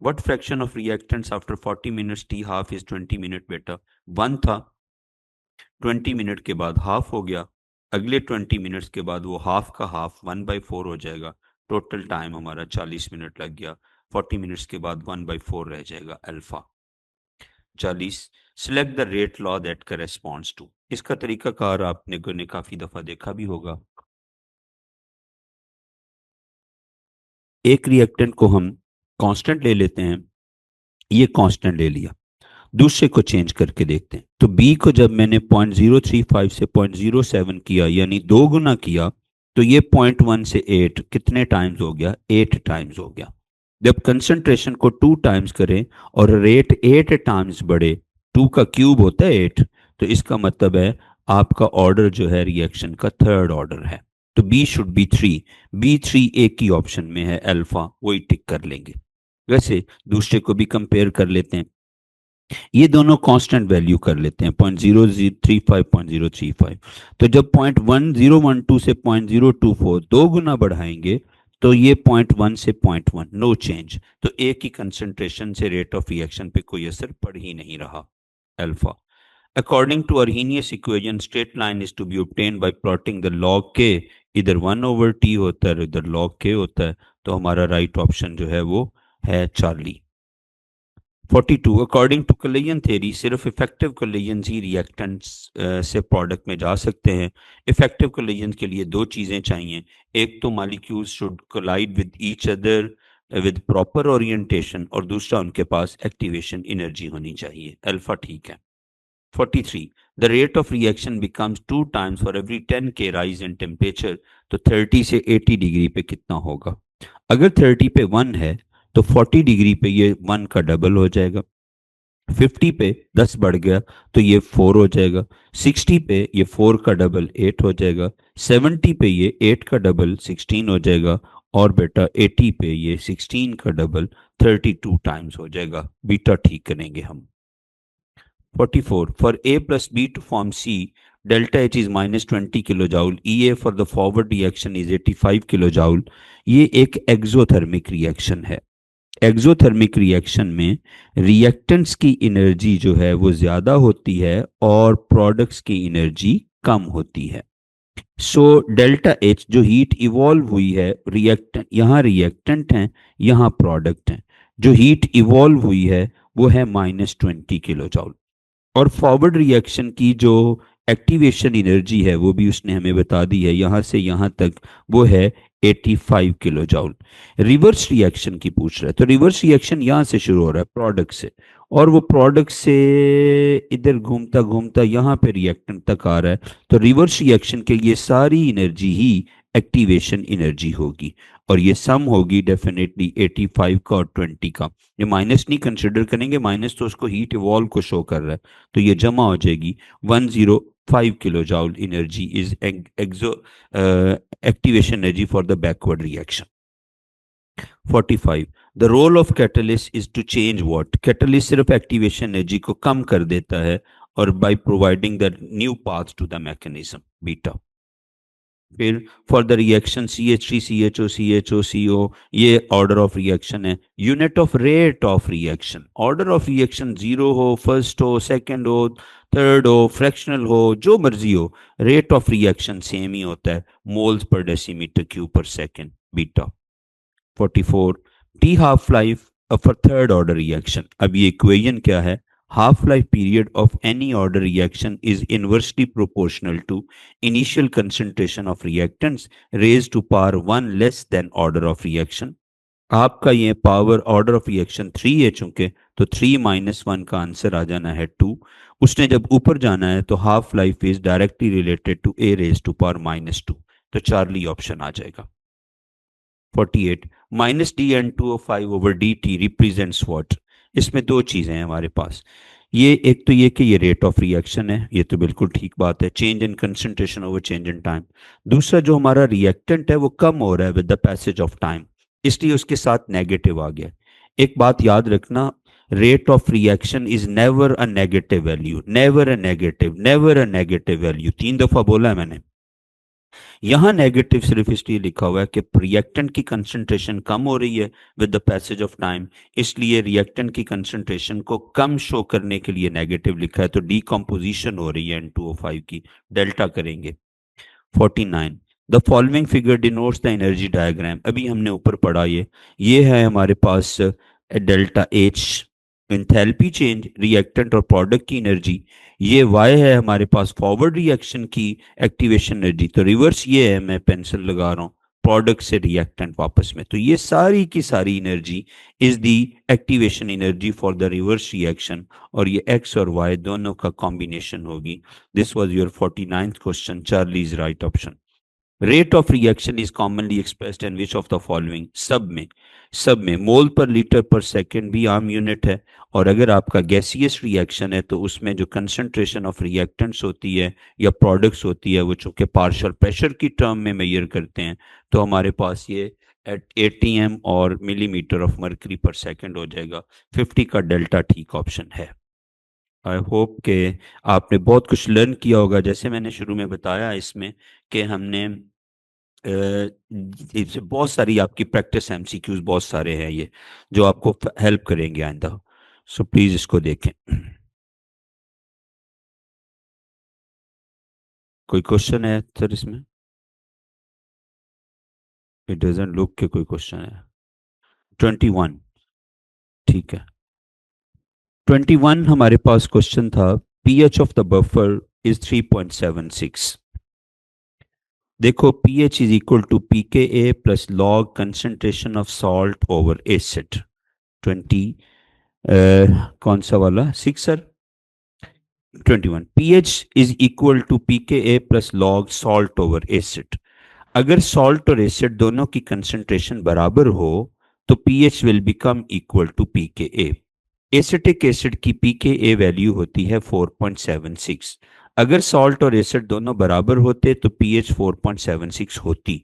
What fraction of reactants after 40 minutes T half is 20 minute बेटा? 1 था, 20 मिनट के बाद हाफ हो गया, अगले 20 मिनट्स के बाद वो हाफ का हाफ 1/4 हो जाएगा, टोटल टाइम हमारा 40 मिनट लग गया, 40 मिनट्स के बाद 1/4 रह जाएगा alpha. 40। Select the rate law that corresponds to. इसका तरीकाकार आपने ने काफी दफा देखा भी होगा। एक रिएक्टेंट को हम कांस्टेंट ले लेते हैं, ये कांस्टेंट ले लिया, दूसरे को चेंज करके देखते हैं। तो बी को जब मैंने 0.035 से 0.07 किया यानी 2 गुना किया, तो ये 0.1 से 8 कितने टाइम्स हो गया, 8 टाइम्स हो गया। जब कंसंट्रेशन को 2 टाइम्स करें और रेट 8 टाइम्स बढ़े, 2 का क्यूब होता है 8, तो इसका मतलब है आपका ऑर्डर जो है रिएक्शन का थर्ड ऑर्डर है। तो बी शुड बी 3। बी 3 एक ही ऑप्शन में है अल्फा, वही टिक कर लेंगे। वैसे दूसरे को भी कंपेयर कर लेते हैं, ये दोनों कांस्टेंट वैल्यू कर लेते हैं, 0.0035 0.035। तो जब 0.1012 से 0.024 दो गुना बढ़ाएंगे, तो ये 0.1 से 0.1 नो चेंज, तो एक ही कंसंट्रेशन से रेट ऑफ रिएक्शन पे कोई असर पड़ ही नहीं रहा alpha. According to Arrhenius equation straight line is to be obtained by plotting the log K, इधर 1/t होता है इधर लॉग के होता है, तो हमारा राइट ऑप्शन जो है वो है Charlie. 42। According to collision theory सिर्फ इफेक्टिव कोलिजन ही रिएक्टेंट्स से प्रोडक्ट में जा सकते हैं। इफेक्टिव कोलिजन के लिए दो चीज़ें चाहिए, एक तो molecules should collide with each other with proper orientation, और दूसरा उनके पास एक्टिवेशन एनर्जी होनी चाहिए। अल्फा ठीक है। 43। The rate of reaction becomes 2 times for every 10K rise in temperature, तो 30 से 80 डिग्री पे कितना होगा? अगर 30 पे 1 है तो 40 डिग्री पे ये 1 का डबल हो जाएगा, 50 पे 10 बढ़ गया तो ये 4 हो जाएगा, 60 पे ये 4 का डबल 8 हो जाएगा, 70 पे ये 8 का डबल 16 हो जाएगा, और बेटा 80 पे ये 16 का डबल 32 टाइम्स हो जाएगा। बीटा ठीक करेंगे हम। 44. For A plus B to form C, delta H is minus 20 kilojoule. EA for the forward reaction is 85 kilojoule. ये एक एक्सोथर्मिक रिएक्शन है। एक्सोथर्मिक रिएक्शन में रिएक्टेंट्स की एनर्जी जो है वो ज्यादा होती है और प्रोडक्ट्स की एनर्जी कम होती है। सो डेल्टा एच जो हीट इवॉल्व हुई है, रिएक्टेंट यहाँ रिएक्टेंट हैं, यहाँ प्रोडक्ट हैं, जो हीट इवॉल्व हुई है वो है -20 किलो जॉल। और फॉरवर्ड रिएक्शन की जो एक्टिवेशन एनर्जी है वो भी उसने हमें बता दी है, यहाँ से यहाँ तक वो है 85 किलो जॉल। रिवर्स रिएक्शन की पूछ रहा है, तो रिवर्स रिएक्शन यहाँ से शुरू हो रहा है प्रोडक्ट से, और वो प्रोडक्ट से इधर घूमता घूमता यहाँ पे रिएक्टेंट तक आ रहा है, तो रिवर्स रिएक्शन के लिए सारी एनर्जी ही एक्टिवेशन एनर्जी होगी, और ये सम होगी डेफिनेटली 85 का और 20 का। ये माइनस नहीं कंसिडर करेंगे, माइनस तो उसको हीट इवॉल्व को शो कर रहा है, तो ये जमा हो जाएगी 105 kilo joule energy is activation energy for the backward reaction. 45. The role of catalyst is to change what? Catalyst सिर्फ एक्टिवेशन एनर्जी को कम कर देता है और by providing the new path to the mechanism. Beta. फिर for the reaction CH3 CHO CO, ये ऑर्डर ऑफ रिएक्शन है। Unit of rate of reaction, order of reaction 0 हो, फर्स्ट हो, सेकंड हो, थर्ड हो, फ्रैक्शनल हो, जो मर्जी हो, रेट ऑफ रिएक्शन सेम ही होता है, मोल्स पर डेसीमीटर क्यूब पर second. Beta. 44. T half life for third order reaction, अब ये इक्वेशन क्या है? half life period of any order reaction is inversely proportional to initial concentration of reactants raised to power 1 less than order of reaction। आपका ये पावर ऑर्डर ऑफ रिएक्शन 3 है, चूंकि तो 3 - 1 का आंसर आ जाना है 2। उसने जब ऊपर जाना है तो half life is directly related to a raised to power -2, तो चार्ली ऑप्शन आ जाएगा। 48. -dN2O5/dt represents what? इसमें दो चीजें हैं हमारे पास, ये एक तो ये कि ये रेट ऑफ रिएक्शन है, ये तो बिल्कुल ठीक बात है, change in concentration over change in time. दूसरा जो हमारा रिएक्टेंट है वो कम हो रहा है with the passage of time, इसलिए उसके साथ नेगेटिव आ गया। एक बात याद रखना, rate of reaction is never a negative value, never a negative, never a negative value. 3 दफा बोला है मैंने। यहां नेगेटिव सिर्फ इसलिए लिखा हुआ है कि रिएक्टेंट की कंसंट्रेशन कम हो रही है with the passage of time, इसलिए रिएक्टेंट की कंसंट्रेशन को कम शो करने के लिए नेगेटिव लिखा है। तो डीकम्पोजिशन हो रही है N2O5 की, डेल्टा करेंगे। 49 the following figure denotes the energy diagram. अभी हमने ऊपर पढ़ा ये है हमारे पास delta H enthalpy change, reactant और प्रोडक्ट की एनर्जी। ये वाई है हमारे पास फॉरवर्ड रिएक्शन की एक्टिवेशन एनर्जी। तो रिवर्स ये है, मैं पेंसिल लगा रहा हूँ, प्रोडक्ट से रिएक्टेंट वापस में। तो ये सारी की सारी energy is the activation energy for the reverse reaction, और ये एक्स और वाई दोनों का कॉम्बिनेशन होगी। This was your 49th question. Charlie is right option. Rate of reaction is commonly expressed in which of the following. सब में मोल पर लीटर पर सेकेंड भी आम यूनिट है, और अगर आपका गैसियस रिएक्शन है तो उसमें जो कंसंट्रेशन ऑफ रिएक्टेंट्स होती है या प्रोडक्ट्स होती है वो चूंकि पार्शियल प्रेशर की टर्म में मेजर करते हैं, तो हमारे पास ये एट ATM और मिलीमीटर ऑफ मर्करी पर सेकेंड हो जाएगा। 50 का डेल्टा ठीक ऑप्शन है। आई होप के आपने बहुत कुछ लर्न किया होगा। जैसे मैंने शुरू में बताया इसमें कि हमने बहुत सारी आपकी प्रैक्टिस MCQs बहुत सारे हैं ये जो आपको हेल्प करेंगे आइंदा। सो प्लीज इसको देखें। कोई क्वेश्चन है सर इसमें? इट डजंट लुक के कोई क्वेश्चन है। 21 ठीक है। 21 हमारे पास क्वेश्चन था, pH of the buffer is 3.76। देखो pH is equal to pKa plus log concentration of salt over acid. 20 कौन सा वाला 6 sir? 21 pH is equal to pKa plus log salt over acid. अगर सॉल्ट और एसिड दोनों की कंसंट्रेशन बराबर हो तो pH will become equal to pKa। Acetic acid की pKa वैल्यू होती है 4.76। अगर सॉल्ट और एसिड दोनों बराबर होते तो pH 4.76 होती,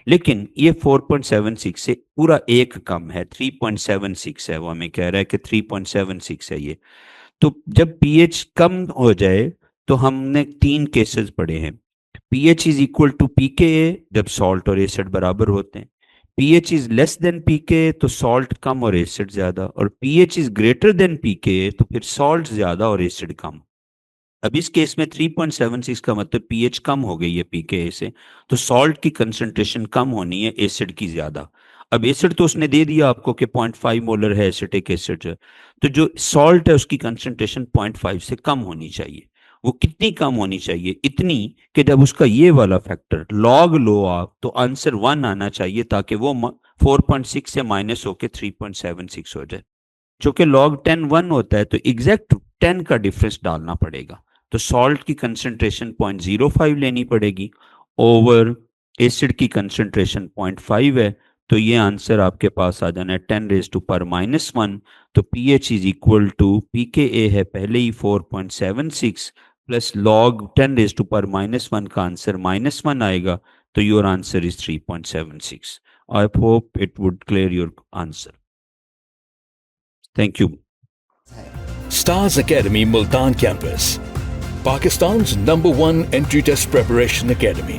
लेकिन ये 4.76 से पूरा एक कम है, 3.76 है। वो हमें कह रहा है कि 3.76 है ये। तो जब pH कम हो जाए तो हमने 3 केसेस पढ़े हैं। pH is equal to pKa जब सॉल्ट और एसिड बराबर होते हैं, pH is less than pKa तो सॉल्ट कम और एसिड ज्यादा, और pH is greater than pKa तो फिर सॉल्ट ज्यादा और एसिड कम। अब इस केस में 3.76 का मतलब pH कम हो गई है pKa से, तो सॉल्ट की कंसंट्रेशन कम होनी है, एसिड की ज्यादा। अब एसिड तो उसने दे दिया आपको कि 0.5 मोलर है एसिटिक एसिड है, तो जो सॉल्ट है उसकी कंसंट्रेशन 0.5 से कम होनी चाहिए। वो कितनी कम होनी चाहिए? इतनी कि जब उसका ये वाला फैक्टर लॉग लो आप तो आंसर 1 आना चाहिए, ताकि वो 4.6 से माइनस होकर 3.76 हो जाए। चूंकि लॉग 10 1 होता है तो एग्जैक्ट 10 का डिफरेंस डालना पड़ेगा। तो सॉल्ट की कंसंट्रेशन 0.05 लेनी पड़ेगी ओवर एसिड की कंसंट्रेशन 0.5 है, तो ये आंसर आपके पास आ जाना है 10⁻⁻1। तो pH is equal to pKa है पहले ही 4.76 प्लस लॉग 10⁻⁻1 का आंसर -1 आएगा, तो your answer is 3.76। I hope it would clear your answer. Thank you. Stars Academy Multan campus, Pakistan's #1 entry test preparation academy.